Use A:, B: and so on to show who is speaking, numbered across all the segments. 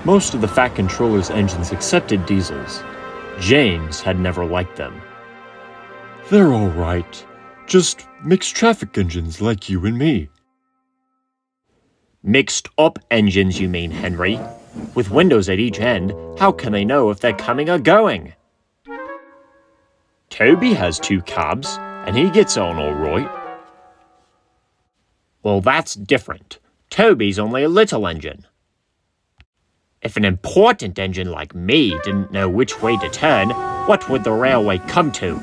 A: Most of the Fat Controller's engines accepted diesels. James had never liked them.
B: They're all right. Just mixed traffic engines like you and me.
A: Mixed up engines, you mean, Henry? With windows at each end, how can they know if they're coming or going? Toby has 2 cabs, and he gets on all right. Well, that's different. Toby's only a little engine. If an important engine like me didn't know which way to turn, what would the railway come to?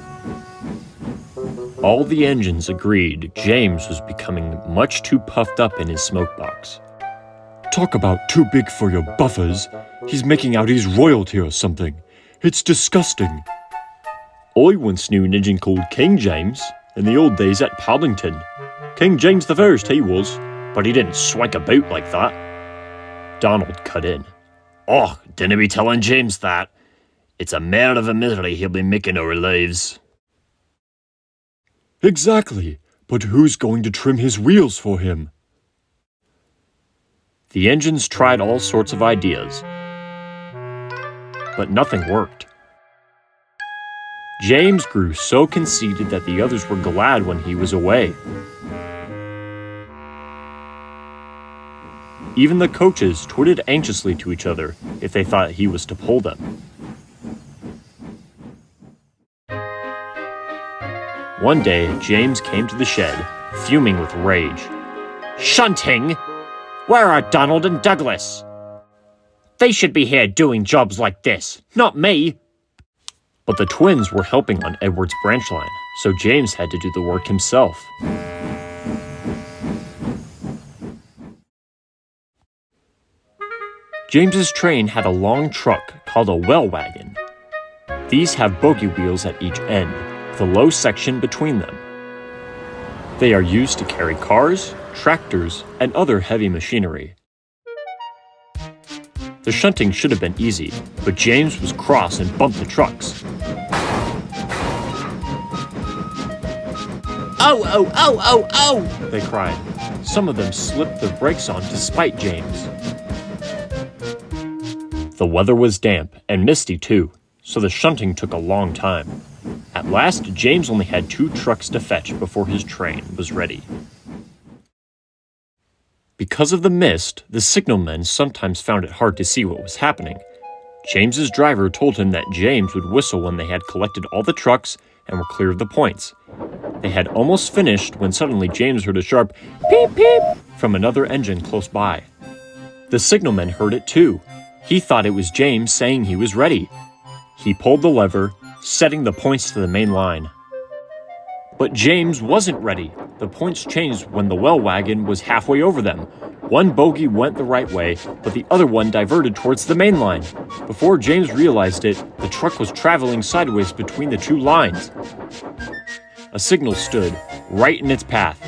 A: All the engines agreed James was becoming much too puffed up in his smokebox.
B: Talk about too big for your buffers. He's making out he's royalty or something. It's disgusting.
A: I once knew an engine called King James in the old days at Paddington. King James I he was, but he didn't swank about like that. Donald cut in. Oh, dinna be telling James that. It's a mare of a misery he'll be making our lives.
B: Exactly, but who's going to trim his wheels for him?
A: The engines tried all sorts of ideas, but nothing worked. James grew so conceited that the others were glad when he was away. Even the coaches twittered anxiously to each other if they thought he was to pull them. One day, James came to the shed, fuming with rage. Shunting? Where are Donald and Douglas? They should be here doing jobs like this, not me. But the twins were helping on Edward's branch line, so James had to do the work himself. James's train had a long truck called a well wagon. These have bogie wheels at each end, with a low section between them. They are used to carry cars, tractors, and other heavy machinery. The shunting should have been easy, but James was cross and bumped the trucks. "Oh, oh, oh, oh, oh!" they cried. Some of them slipped their brakes on to spite James. The weather was damp and misty too, so the shunting took a long time. At last, James only had 2 trucks to fetch before his train was ready. Because of the mist, the signalmen sometimes found it hard to see what was happening. James's driver told him that James would whistle when they had collected all the trucks and were clear of the points. They had almost finished when suddenly James heard a sharp peep peep from another engine close by. The signalman heard it too. He thought it was James saying he was ready. He pulled the lever, setting the points to the main line. But James wasn't ready. The points changed when the well wagon was halfway over them. One bogie went the right way, but the other one diverted towards the main line. Before James realized it, the truck was traveling sideways between the 2 lines. A signal stood right in its path.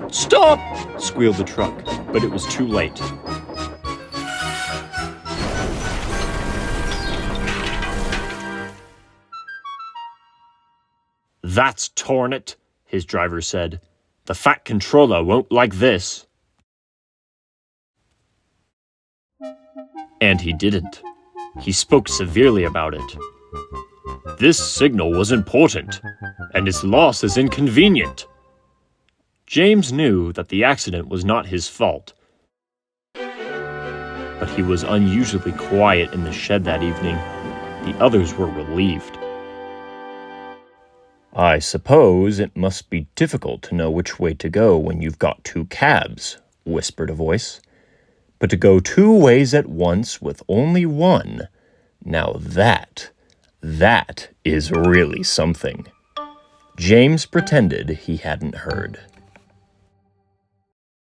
A: "Stop!" squealed the truck, but it was too late. "That's torn it," his driver said. "The Fat Controller won't like this." And he didn't. He spoke severely about it. "This signal was important, and its loss is inconvenient." James knew that the accident was not his fault, but he was unusually quiet in the shed that evening. The others were relieved. "I suppose it must be difficult to know which way to go when you've got 2 cabs," whispered a voice. "But to go 2 ways at once with only one, now that is really something." James pretended he hadn't heard.